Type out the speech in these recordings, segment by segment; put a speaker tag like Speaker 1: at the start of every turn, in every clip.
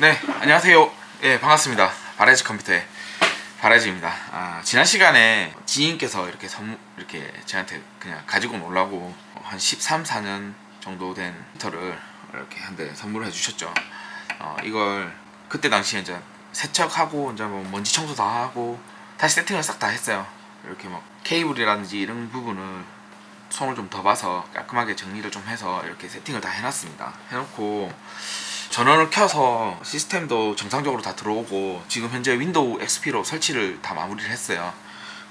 Speaker 1: 네, 안녕하세요. 예, 반갑습니다. 바라지 컴퓨터의 바라지입니다. 지난 시간에 지인께서 이렇게 저한테 그냥 가지고 놀라고 한 13, 14년 정도 된 컴퓨터를 이렇게 한 대 선물해 주셨죠. 이걸 그때 당시에 이제 세척하고 이제 뭐 먼지 청소 다 하고 다시 세팅을 싹 다 했어요. 이렇게 막 케이블이라든지 이런 부분을 손을 좀 더 봐서 깔끔하게 정리를 좀 해서 이렇게 세팅을 다 해놨습니다. 해놓고 전원을 켜서 시스템도 정상적으로 다 들어오고 지금 현재 윈도우 XP로 설치를 다 마무리를 했어요.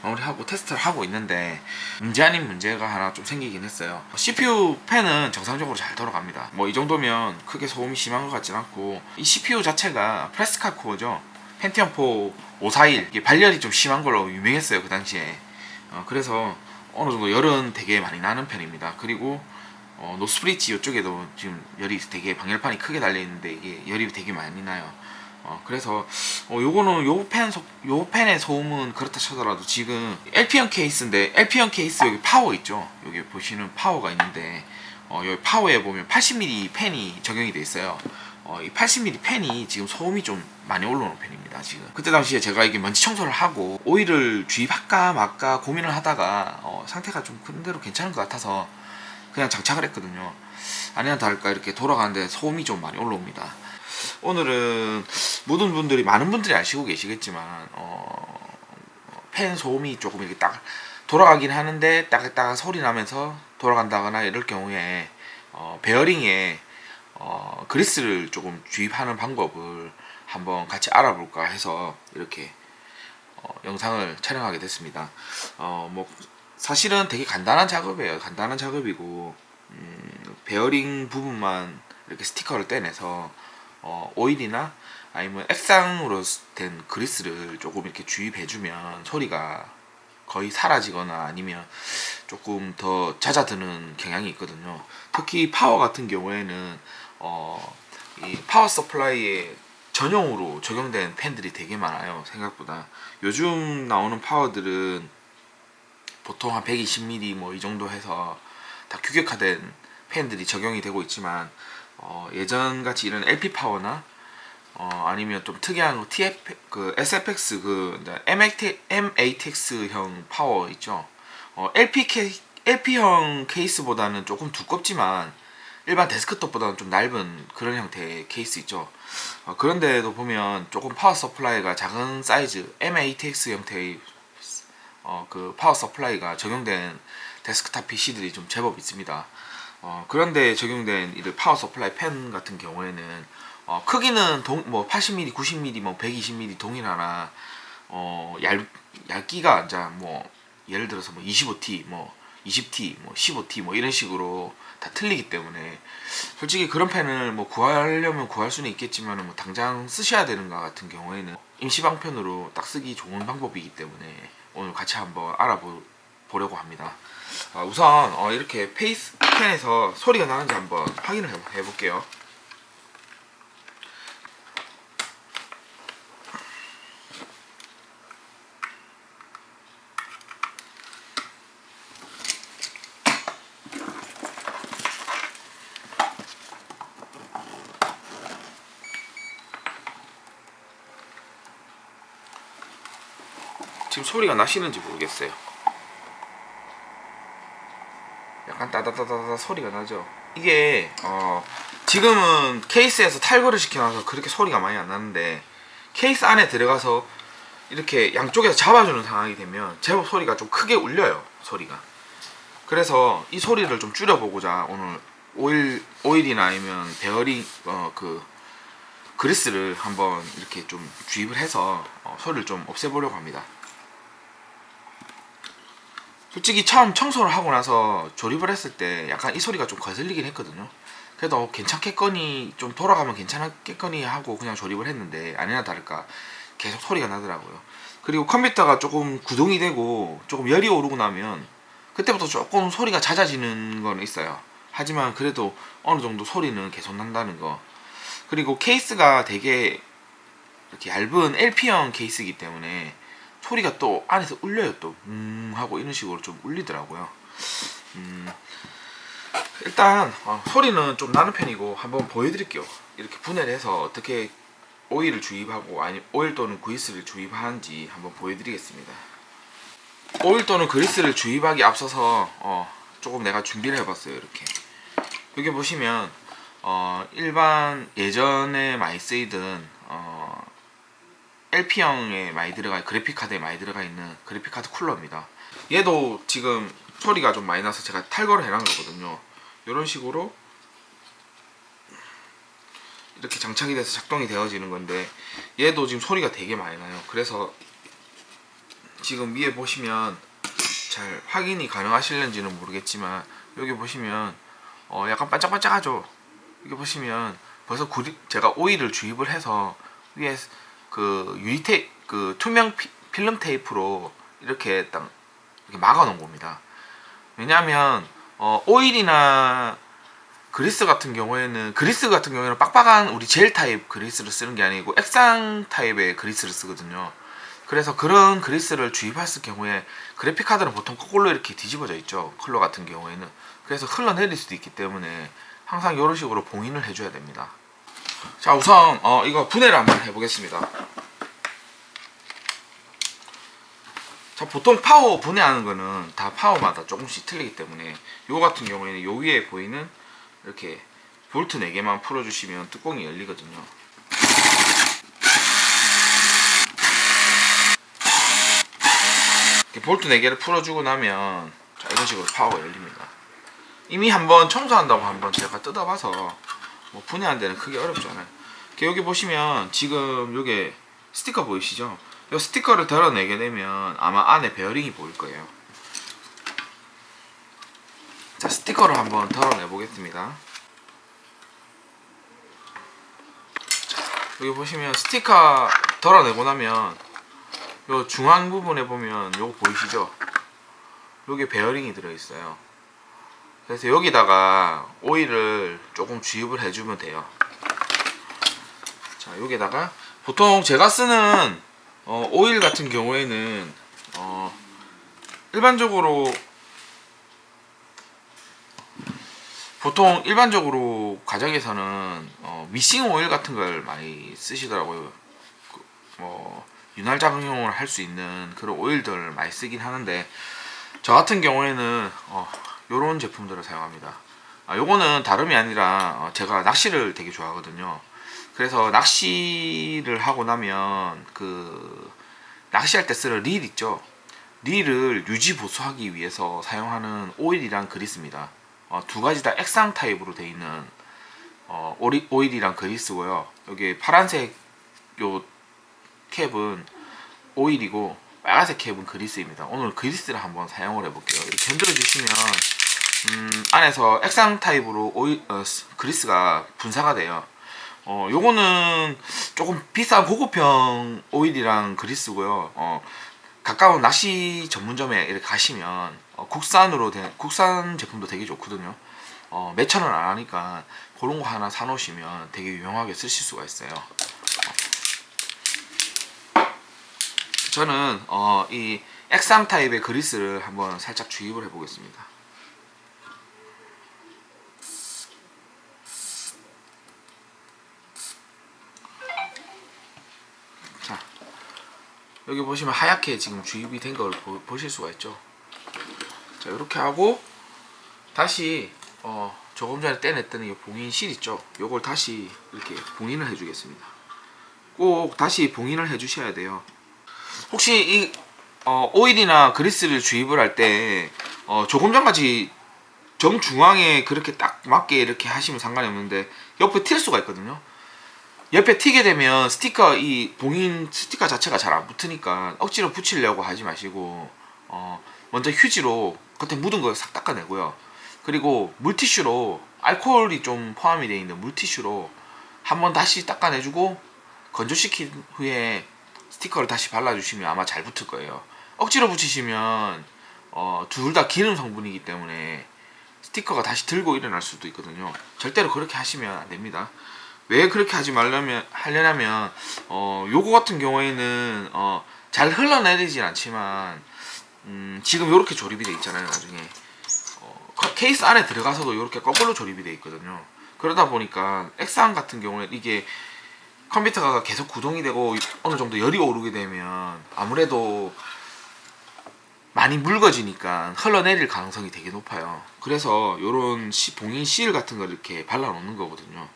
Speaker 1: 마무리하고 테스트를 하고 있는데 문제 아닌 문제가 하나 좀 생기긴 했어요. CPU 팬은 정상적으로 잘 돌아갑니다. 뭐 이 정도면 크게 소음이 심한 것 같진 않고, 이 CPU 자체가 프레스칼 코어죠. 펜티엄 4 541 이게 발열이 좀 심한 걸로 유명했어요 그 당시에. 그래서 어느 정도 열은 되게 많이 나는 편입니다. 그리고 노스프리치 이쪽에도 지금 열이 되게 방열판이 크게 달려있는데 이게 열이 되게 많이 나요. 그래서 요거는 요 펜의 소음은 그렇다 쳐더라도 지금 LP형 케이스인데, LP형 케이스 여기 파워 있죠. 여기 보시는 파워가 있는데 여기 파워에 보면 80mm 펜이 적용이 돼 있어요. 이 80mm 펜이 지금 소음이 좀 많이 올라오는 편입니다. 지금 그때 당시에 제가 이게 먼지 청소를 하고 오일을 주입할까 말까 고민을 하다가 상태가 좀 그런대로 괜찮은 것 같아서 그냥 장착을 했거든요. 아니나 다를까 이렇게 돌아가는데 소음이 좀 많이 올라옵니다. 오늘은 많은 분들이 아시고 계시겠지만 팬 소음이 조금 이렇게 딱 돌아가긴 하는데 따각따각 소리 나면서 돌아간다거나 이럴 경우에 베어링에 그리스를 조금 주입하는 방법을 한번 같이 알아볼까 해서 이렇게 영상을 촬영하게 됐습니다. 뭐 사실은 되게 간단한 작업이에요. 간단한 작업이고 베어링 부분만 이렇게 스티커를 떼내서 오일이나 아니면 액상으로 된 그리스를 조금 이렇게 주입해주면 소리가 거의 사라지거나 아니면 조금 더 잦아드는 경향이 있거든요. 특히 파워 같은 경우에는 이 파워 서플라이에 전용으로 적용된 팬들이 되게 많아요. 생각보다 요즘 나오는 파워들은 보통 한 120mm 뭐 이 정도 해서 다 규격화된 팬들이 적용이 되고 있지만 예전같이 이런 LP 파워나 아니면 좀 특이한 SFX MATX형 파워 있죠. LP형 케이스보다는 조금 두껍지만 일반 데스크톱보다는 좀 넓은 그런 형태의 케이스 있죠. 그런데도 보면 조금 파워 서플라이가 작은 사이즈 MATX 형태의 그 파워 서플라이가 적용된 데스크탑 PC들이 좀 제법 있습니다. 그런데 적용된 이 파워 서플라이 팬 같은 경우에는 크기는 뭐 80mm, 90mm, 뭐 120mm 동일하나 얇기가 이제 뭐 예를 들어서 뭐 25T, 뭐 20T, 뭐 15T 뭐 이런 식으로 다 틀리기 때문에 솔직히 그런 팬을 뭐 구하려면 구할 수는 있겠지만 뭐 당장 쓰셔야 되는 것 같은 경우에는 임시방편으로 딱 쓰기 좋은 방법이기 때문에 오늘 같이 한번 알아보려고 합니다. 우선 이렇게 팬에서 소리가 나는지 한번 확인을 해볼게요. 지금 소리가 나시는지 모르겠어요. 약간 따다다다다 소리가 나죠. 이게 지금은 케이스에서 탈거를 시켜놔서 그렇게 소리가 많이 안 나는데, 케이스 안에 들어가서 이렇게 양쪽에서 잡아주는 상황이 되면 제법 소리가 좀 크게 울려요. 소리가. 그래서 이 소리를 좀 줄여보고자 오늘 오일이나 아니면 베어링 그리스를 한번 이렇게 좀 주입을 해서 소리를 좀 없애보려고 합니다. 솔직히 처음 청소를 하고 나서 조립을 했을 때 약간 이 소리가 좀 거슬리긴 했거든요. 그래도 괜찮겠거니, 좀 돌아가면 괜찮겠거니 하고 그냥 조립을 했는데 아니나 다를까 계속 소리가 나더라고요. 그리고 컴퓨터가 조금 구동이 되고 조금 열이 오르고 나면 그때부터 조금 소리가 잦아지는 건 있어요. 하지만 그래도 어느 정도 소리는 계속 난다는 거. 그리고 케이스가 되게 이렇게 얇은 LP형 케이스이기 때문에 소리가 또 안에서 울려요. 또 하고 이런 식으로 좀 울리더라고요. 일단 소리는 좀 나는 편이고 한번 보여드릴게요. 이렇게 분해를 해서 어떻게 오일을 주입하고 아니 오일 또는 그리스를 주입하는지 한번 보여드리겠습니다. 오일 또는 그리스를 주입하기 앞서서 조금 내가 준비를 해봤어요. 이렇게 여기 보시면 일반 예전에 많이 쓰이던 LP형에 많이 들어가 그래픽카드에 많이 들어가 있는 그래픽카드 쿨러입니다. 얘도 지금 소리가 좀 많이 나서 제가 탈거를 해놓은 거거든요. 이런 식으로 이렇게 장착이 돼서 작동이 되어지는 건데 얘도 지금 소리가 되게 많이 나요. 그래서 지금 위에 보시면 잘 확인이 가능하실는지는 모르겠지만 여기 보시면 약간 반짝반짝하죠. 여기 보시면 벌써 제가 오일을 주입을 해서 위에 그 그 투명 필름 테이프로 이렇게 딱 이렇게 막아 놓은 겁니다. 왜냐하면 오일이나 그리스 같은 경우에는 빡빡한 우리 젤 타입 그리스를 쓰는 게 아니고 액상 타입의 그리스를 쓰거든요. 그래서 그런 그리스를 주입했을 경우에 그래픽카드는 보통 거꾸로 이렇게 뒤집어져 있죠. 컬러 같은 경우에는. 그래서 흘러내릴 수도 있기 때문에 항상 이런 식으로 봉인을 해줘야 됩니다. 자, 우선 이거 분해를 한번 해보겠습니다. 자, 보통 파워 분해하는 거는 다 파워마다 조금씩 틀리기 때문에 이거 같은 경우에는 요 위에 보이는 이렇게 볼트 4개만 풀어주시면 뚜껑이 열리거든요. 이렇게 볼트 4개를 풀어주고 나면 자, 이런 식으로 파워가 열립니다. 이미 한번 청소한다고 한번 제가 뜯어봐서 뭐 분해하는 데는 크게 어렵지 않아요. 여기 보시면 지금 요게 스티커 보이시죠? 이 스티커를 덜어내게 되면 아마 안에 베어링이 보일 거예요. 자, 스티커를 한번 덜어내 보겠습니다. 여기 보시면 스티커 덜어내고 나면 요 중앙 부분에 보면 요거 보이시죠? 요게 베어링이 들어있어요. 그래서 여기다가 오일을 조금 주입을 해주면 돼요. 자, 여기다가 보통 제가 쓰는 오일 같은 경우에는 일반적으로 가정에서는 미싱 오일 같은 걸 많이 쓰시더라고요. 윤활 작용을 할 수 있는 그런 오일들을 많이 쓰긴 하는데 저 같은 경우에는 요런 제품들을 사용합니다. 요거는 다름이 아니라 제가 낚시를 되게 좋아하거든요. 그래서 낚시를 하고 나면 그 낚시할 때 쓰는 릴 있죠. 릴을 유지 보수하기 위해서 사용하는 오일이랑 그리스입니다. 두 가지 다 액상 타입으로 되어 있는 오일이랑 그리스고요. 여기 파란색 요 캡은 오일이고 빨간색 캡은 그리스입니다. 오늘 그리스를 한번 사용을 해볼게요. 이렇게 흔들어 주시면 안에서 액상 타입으로 그리스가 분사가 돼요. 요거는 조금 비싼 고급형 오일이랑 그리스고요. 가까운 낚시 전문점에 이렇게 가시면 국산으로 된 국산 제품도 되게 좋거든요. 몇천 원 안 하니까 그런 거 하나 사 놓으시면 되게 유용하게 쓰실 수가 있어요. 저는 이 액상 타입의 그리스를 한번 살짝 주입을 해 보겠습니다. 자, 여기 보시면 하얗게 지금 주입이 된 걸 보실 수가 있죠. 자, 이렇게 하고 다시 조금 전에 떼냈던 이 봉인실 있죠. 요걸 다시 이렇게 봉인을 해 주겠습니다. 꼭 다시 봉인을 해 주셔야 돼요. 혹시 이 오일이나 그리스를 주입을 할 때 조금 전까지 정중앙에 그렇게 딱 맞게 이렇게 하시면 상관이 없는데 옆에 튈 수가 있거든요. 옆에 튀게 되면 스티커 이 봉인 스티커 자체가 잘 안 붙으니까 억지로 붙이려고 하지 마시고 먼저 휴지로 겉에 묻은 거 싹 닦아내고요. 그리고 물티슈로 알코올이 좀 포함이 되어 있는 물티슈로 한번 다시 닦아내주고 건조시킨 후에 스티커를 다시 발라주시면 아마 잘 붙을 거예요. 억지로 붙이시면 둘 다 기름 성분이기 때문에 스티커가 다시 들고 일어날 수도 있거든요. 절대로 그렇게 하시면 안 됩니다. 왜 그렇게 하려냐면 요거 같은 경우에는 잘 흘러내리진 않지만 지금 이렇게 조립이 되어 있잖아요. 나중에 케이스 안에 들어가서도 이렇게 거꾸로 조립이 되어 있거든요. 그러다 보니까 액상 같은 경우에 이게 컴퓨터가 계속 구동이 되고 어느 정도 열이 오르게 되면 아무래도 많이 묽어지니까 흘러내릴 가능성이 되게 높아요. 그래서 요런 봉인 실 같은 걸 이렇게 발라 놓는 거거든요.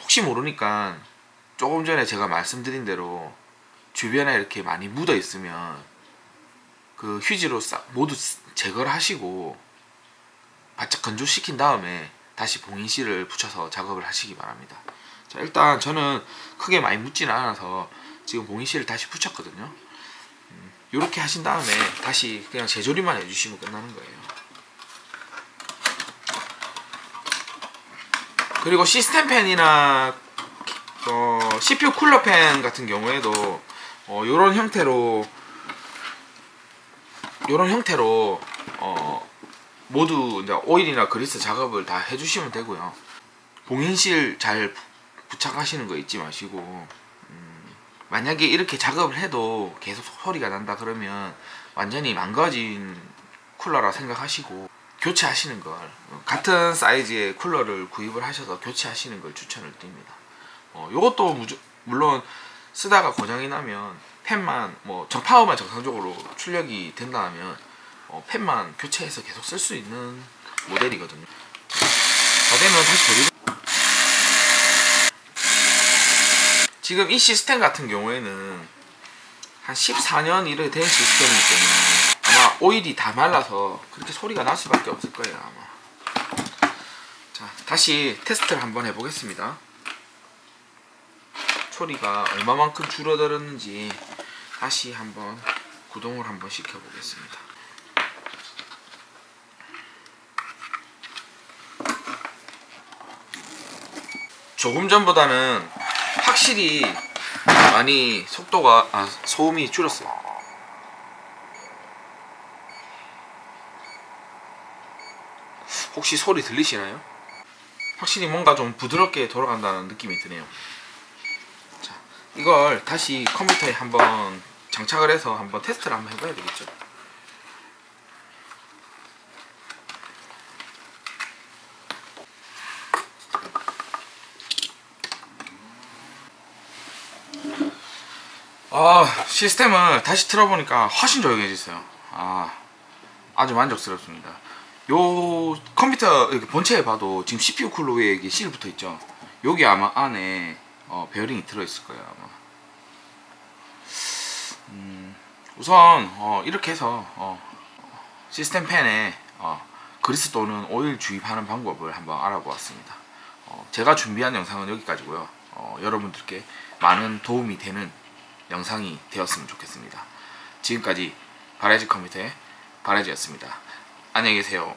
Speaker 1: 혹시 모르니까 조금 전에 제가 말씀드린 대로 주변에 이렇게 많이 묻어 있으면 그 휴지로 모두 제거를 하시고 바짝 건조시킨 다음에 다시 봉인실을 붙여서 작업을 하시기 바랍니다. 자, 일단 저는 크게 많이 묻지는 않아서 지금 봉인실을 다시 붙였거든요. 이렇게 하신 다음에 다시 그냥 재조립만 해주시면 끝나는 거예요. 그리고 시스템 팬이나 CPU 쿨러 팬 같은 경우에도 요런 형태로 모두 이제 오일이나 그리스 작업을 다 해주시면 되고요. 봉인실 잘 부착하시는 거 잊지 마시고, 만약에 이렇게 작업을 해도 계속 소리가 난다 그러면 완전히 망가진 쿨러라 생각하시고 교체하시는 걸, 같은 사이즈의 쿨러를 구입을 하셔서 교체하시는 걸 추천을 드립니다. 요것도 물론 쓰다가 고장이 나면 팬만 파워만 정상적으로 출력이 된다면 팬만 교체해서 계속 쓸 수 있는 모델이거든요. 다 되면 다시 조립. 지금 이 시스템 같은 경우에는 한 14년 이래 된 시스템이기 때문에 아마 오일이 다 말라서 그렇게 소리가 날 수밖에 없을 거예요, 아마. 자, 다시 테스트를 한번 해보겠습니다. 소리가 얼마만큼 줄어들었는지 다시 한번 구동을 한번 시켜보겠습니다. 조금 전보다는 확실히 많이 소음이 줄었어요. 혹시 소리 들리시나요? 확실히 뭔가 좀 부드럽게 돌아간다는 느낌이 드네요. 자, 이걸 다시 컴퓨터에 한번 장착을 해서 한번 테스트를 한번 해봐야 되겠죠. 시스템을 다시 틀어보니까 훨씬 조용해졌어요. 아주 만족스럽습니다. 요 컴퓨터 이렇게 본체에 봐도 지금 CPU 쿨러 위에 이게 실 붙어 있죠. 여기 아마 안에 베어링이 들어있을 거예요, 아마. 우선 이렇게 해서 시스템 팬에 그리스 또는 오일 주입하는 방법을 한번 알아보았습니다. 제가 준비한 영상은 여기까지고요. 여러분들께 많은 도움이 되는 영상이 되었으면 좋겠습니다. 지금까지 바라지 컴퓨터의 바라지였습니다. 안녕히 계세요.